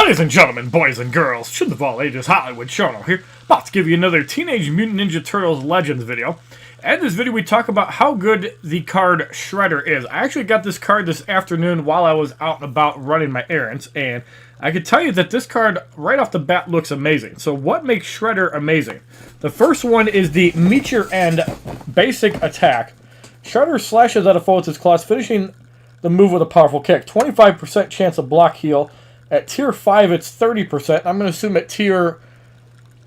Ladies and gentlemen, boys and girls, children of all ages, HollywoodShono here, about to give you another Teenage Mutant Ninja Turtles Legends video. And in this video we talk about how good the card Shredder is. I actually got this card this afternoon while I was out and about running my errands, and I can tell you that this card right off the bat looks amazing. So what makes Shredder amazing? The first one is the Meet Your End basic attack. Shredder slashes at a foe with his claws, finishing the move with a powerful kick. 25% chance of block heal. At tier 5, it's 30%. I'm going to assume at tier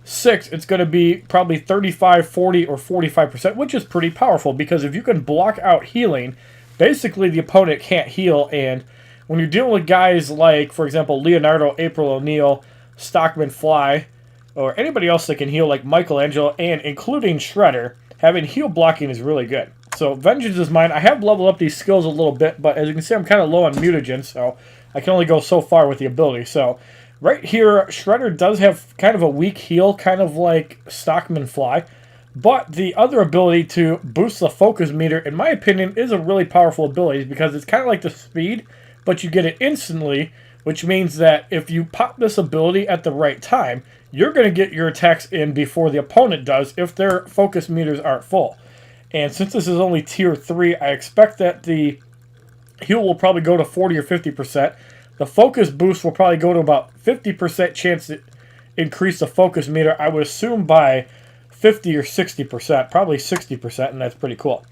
6, it's going to be probably 35, 40, or 45%, which is pretty powerful, because if you can block out healing, basically the opponent can't heal, and when you're dealing with guys like, for example, Leonardo, April O'Neil, Stockman Fly, or anybody else that can heal like Michelangelo, and including Shredder, having heal blocking is really good. So Vengeance is mine. I have leveled up these skills a little bit, but as you can see, I'm kind of low on mutagen, so I can only go so far with the ability. So right here, Shredder does have kind of a weak heal, kind of like Stockman Fly. But the other ability to boost the focus meter, in my opinion, is a really powerful ability, because it's kind of like the speed, but you get it instantly, which means that if you pop this ability at the right time, you're going to get your attacks in before the opponent does if their focus meters aren't full. And since this is only tier 3, I expect that the heal will probably go to 40 or 50%. The focus boost will probably go to about 50% chance to increase the focus meter. I would assume by 50 or 60%, probably 60%, and that's pretty cool.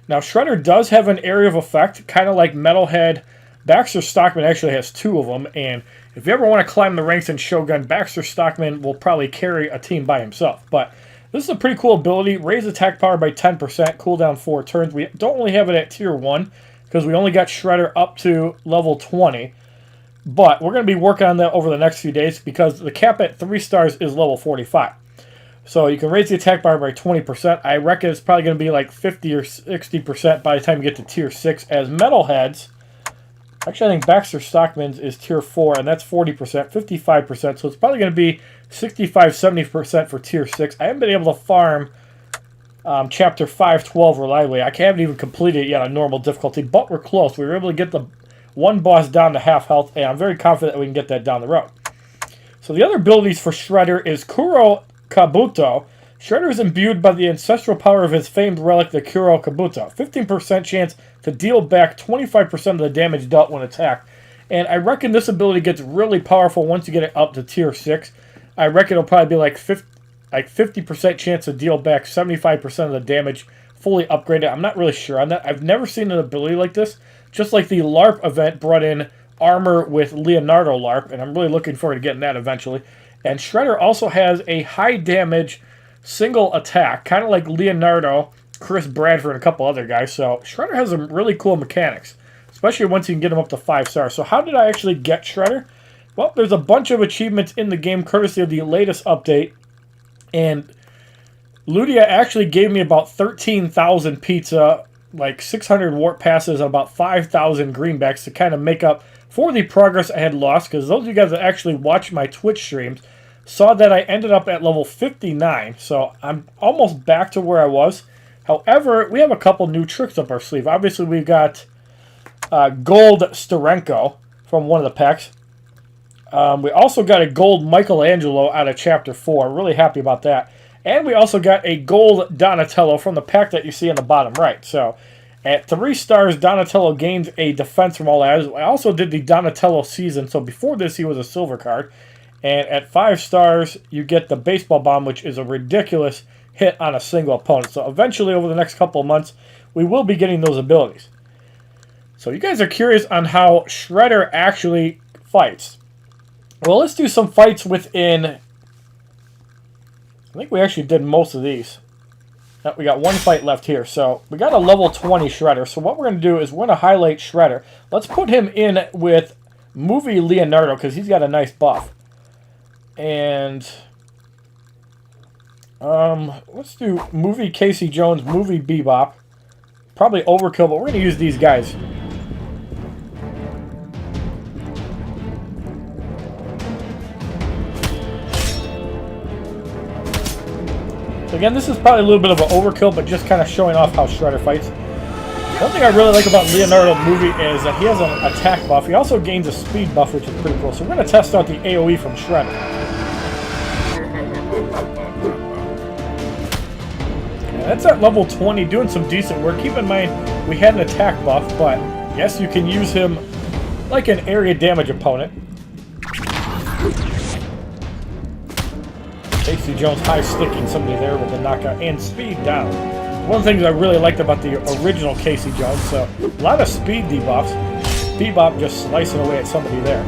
Now, Shredder does have an area of effect, kind of like Metalhead. Baxter Stockman actually has 2 of them, and if you ever want to climb the ranks in Shogun, Baxter Stockman will probably carry a team by himself. But this is a pretty cool ability. Raise attack power by 10%, cooldown 4 turns. We don't really have it at tier 1, because we only got Shredder up to level 20. But we're going to be working on that over the next few days, because the cap at 3 stars is level 45. So you can raise the attack power by 20%. I reckon it's probably going to be like 50 or 60% by the time you get to tier 6. As Metalheads, actually I think Baxter Stockman's is tier 4, and that's 40%, 55%. So it's probably going to be 65-70% for tier 6. I haven't been able to farm Chapter 512 reliably. I haven't even completed it yet on normal difficulty, but we're close. We were able to get the one boss down to half health, and I'm very confident that we can get that down the road. So the other abilities for Shredder is Kuro Kabuto. Shredder is imbued by the ancestral power of his famed relic, the Kuro Kabuto. 15% chance to deal back 25% of the damage dealt when attacked. And I reckon this ability gets really powerful once you get it up to tier 6. I reckon it'll probably be like 50% chance to deal back 75% of the damage fully upgraded. I'm not really sure on that. I've never seen an ability like this. Just like the LARP event brought in armor with Leonardo LARP, and I'm really looking forward to getting that eventually. And Shredder also has a high damage single attack, kind of like Leonardo, Chris Bradford, and a couple other guys. So Shredder has some really cool mechanics, especially once you can get him up to 5 stars. So how did I actually get Shredder? Well, there's a bunch of achievements in the game courtesy of the latest update. And Ludia actually gave me about 13,000 pizza, like 600 warp passes, and about 5,000 greenbacks to kind of make up for the progress I had lost. Because those of you guys that actually watched my Twitch streams saw that I ended up at level 59. So I'm almost back to where I was. However, we have a couple new tricks up our sleeve. Obviously, we've got Gold Sterenko from one of the packs. We also got a gold Michelangelo out of Chapter 4. Really happy about that. And we also got a gold Donatello from the pack that you see on the bottom right. So at 3 stars, Donatello gains a defense from all ads. I also did the Donatello season. So before this, he was a silver card. And at 5 stars, you get the baseball bomb, which is a ridiculous hit on a single opponent. So eventually, over the next couple of months, we will be getting those abilities. So you guys are curious on how Shredder actually fights. Well, let's do some fights within. I think we actually did most of these. We got one fight left here. So we got a level 20 Shredder. So what we're going to do is we're going to highlight Shredder. Let's put him in with Movie Leonardo, because he's got a nice buff. And let's do Movie Casey Jones, Movie Bebop. Probably overkill, but we're going to use these guys. So again, this is probably a little bit of an overkill, but just kind of showing off how Shredder fights. One thing I really like about Leonardo the movie is that he has an attack buff. He also gains a speed buff, which is pretty cool. So we're going to test out the AoE from Shredder. Yeah, that's at level 20, doing some decent work. Keep in mind, we had an attack buff, but yes, you can use him like an area damage opponent. Casey Jones high-sticking somebody there with the knockout and speed down. One of the things I really liked about the original Casey Jones, so a lot of speed debuffs. Bebop just slicing away at somebody there.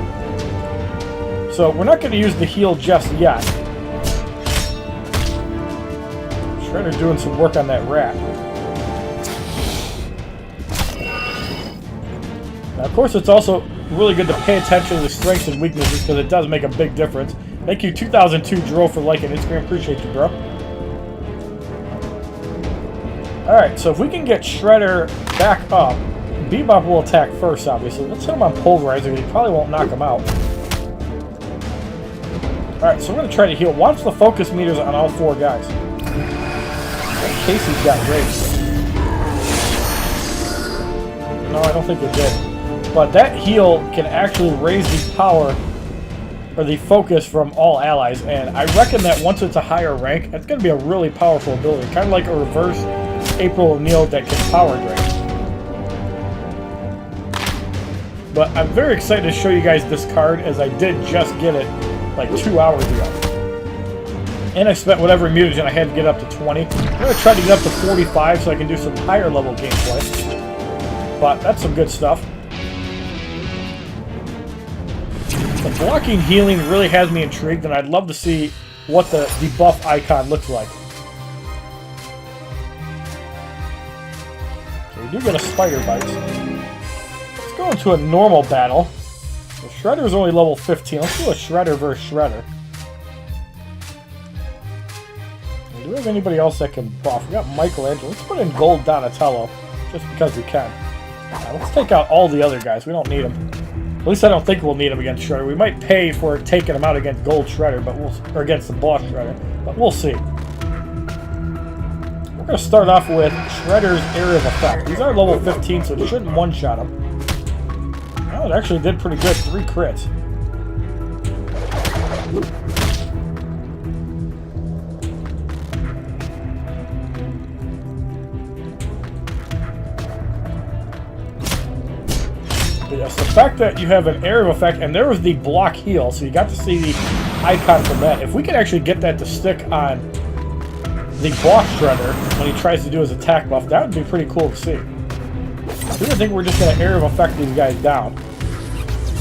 So we're not going to use the heal just yet. Shredder's doing some work on that rat. Now, of course, it's also really good to pay attention to the strengths and weaknesses because it does make a big difference. Thank you, 2002 Dro, for liking Instagram. Appreciate you, bro. Alright, so if we can get Shredder back up, Bebop will attack first, obviously. Let's hit him on Pulverizer. He probably won't knock him out. Alright, so we're going to try to heal. Watch the focus meters on all four guys. Casey's got raised. No, I don't think it did. But that heal can actually raise the power or the focus from all allies, and I reckon that once it's a higher rank, it's going to be a really powerful ability. Kind of like a reverse April O'Neil that can power drain. But I'm very excited to show you guys this card, as I did just get it like 2 hours ago. And I spent whatever mutagen I had to get up to 20. I'm going to try to get up to 45 so I can do some higher level gameplay. But that's some good stuff. The blocking healing really has me intrigued, and I'd love to see what the buff icon looks like. So we do get a spider bite. Let's go into a normal battle. The Shredder is only level 15. Let's do a Shredder versus Shredder. Do we have anybody else that can buff? We got Michelangelo. Let's put in Gold Donatello, just because we can. Let's take out all the other guys. We don't need them. At least I don't think we'll need him against Shredder. We might pay for taking him out against Gold Shredder, but or against the Boss Shredder, but we'll see. We're going to start off with Shredder's Area of Effect. These are level 15, so it shouldn't one-shot him. Oh, it actually did pretty good. 3 crits. Yes, the fact that you have an area of effect, and there was the block heal, so you got to see the icon from that. If we could actually get that to stick on the Boss Shredder when he tries to do his attack buff, that would be pretty cool to see. I think we're just going to area of effect these guys down.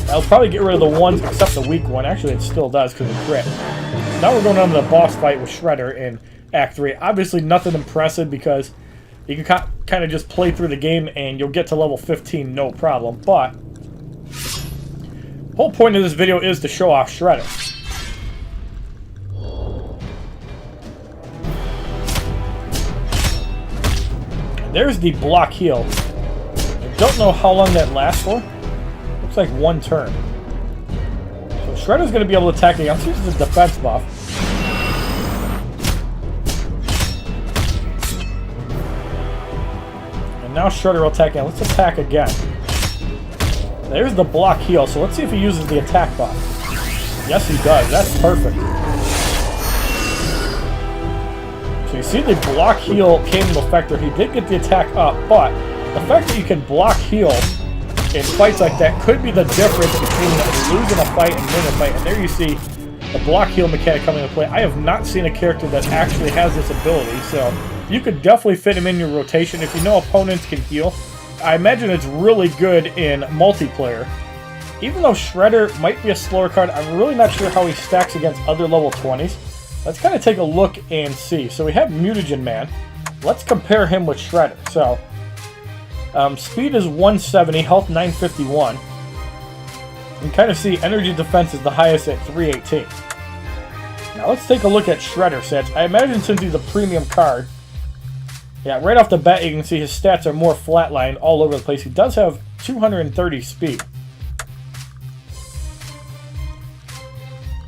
I'll probably get rid of the ones except the weak one. Actually, it still does because of crit. Now we're going on to the boss fight with Shredder in Act 3. Obviously, nothing impressive because you can kind of just play through the game and you'll get to level 15 no problem. But the whole point of this video is to show off Shredder. There's the block heal. I don't know how long that lasts for. Looks like 1 turn. So Shredder's going to be able to attack again. Let's use the defense buff. And now Shredder will attack again. Let's attack again. There's the block heal. So let's see if he uses the attack buff. Yes, he does. That's perfect. So you see the block heal came into effect there. He did get the attack up, but the fact that you can block heal in fights like that could be the difference between losing a fight and winning a fight. And there you see the block heal mechanic coming into play. I have not seen a character that actually has this ability, so you could definitely fit him in your rotation. If you know opponents can heal, I imagine it's really good in multiplayer. Even though Shredder might be a slower card, I'm really not sure how he stacks against other level 20s. Let's kind of take a look and see. So we have Mutagen Man. Let's compare him with Shredder. So, speed is 170, health 951. You can kind of see energy defense is the highest at 318. Now let's take a look at Shredder stats. I imagine since he's a premium card, yeah, right off the bat you can see his stats are more flatlined all over the place. He does have 230 speed.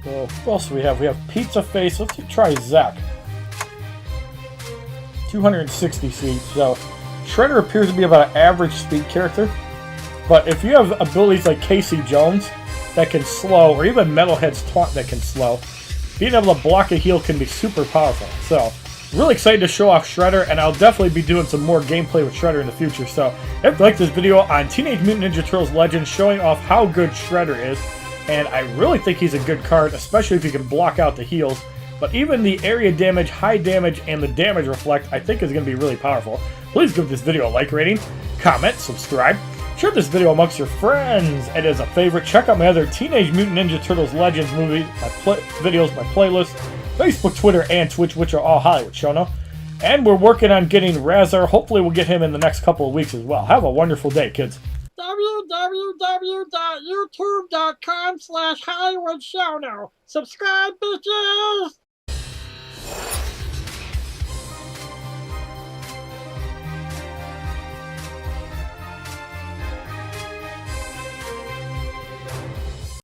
So, what else do we have? We have Pizza Face. Let's try Zek. 260 speed. So Shredder appears to be about an average speed character, but if you have abilities like Casey Jones that can slow, or even Metalhead's Taunt that can slow, being able to block a heal can be super powerful. So, really excited to show off Shredder, and I'll definitely be doing some more gameplay with Shredder in the future. So, if you like this video on Teenage Mutant Ninja Turtles Legends showing off how good Shredder is, and I really think he's a good card, especially if you can block out the heals. But even the area damage, high damage, and the damage reflect, I think is going to be really powerful. Please give this video a like rating, comment, subscribe, share this video amongst your friends, and as a favorite, check out my other Teenage Mutant Ninja Turtles Legends movies, my videos, my playlist, Facebook, Twitter, and Twitch, which are all HollywoodShono. And we're working on getting Razar. Hopefully we'll get him in the next couple of weeks as well. Have a wonderful day, kids. www.youtube.com/HollywoodShono. Subscribe, bitches!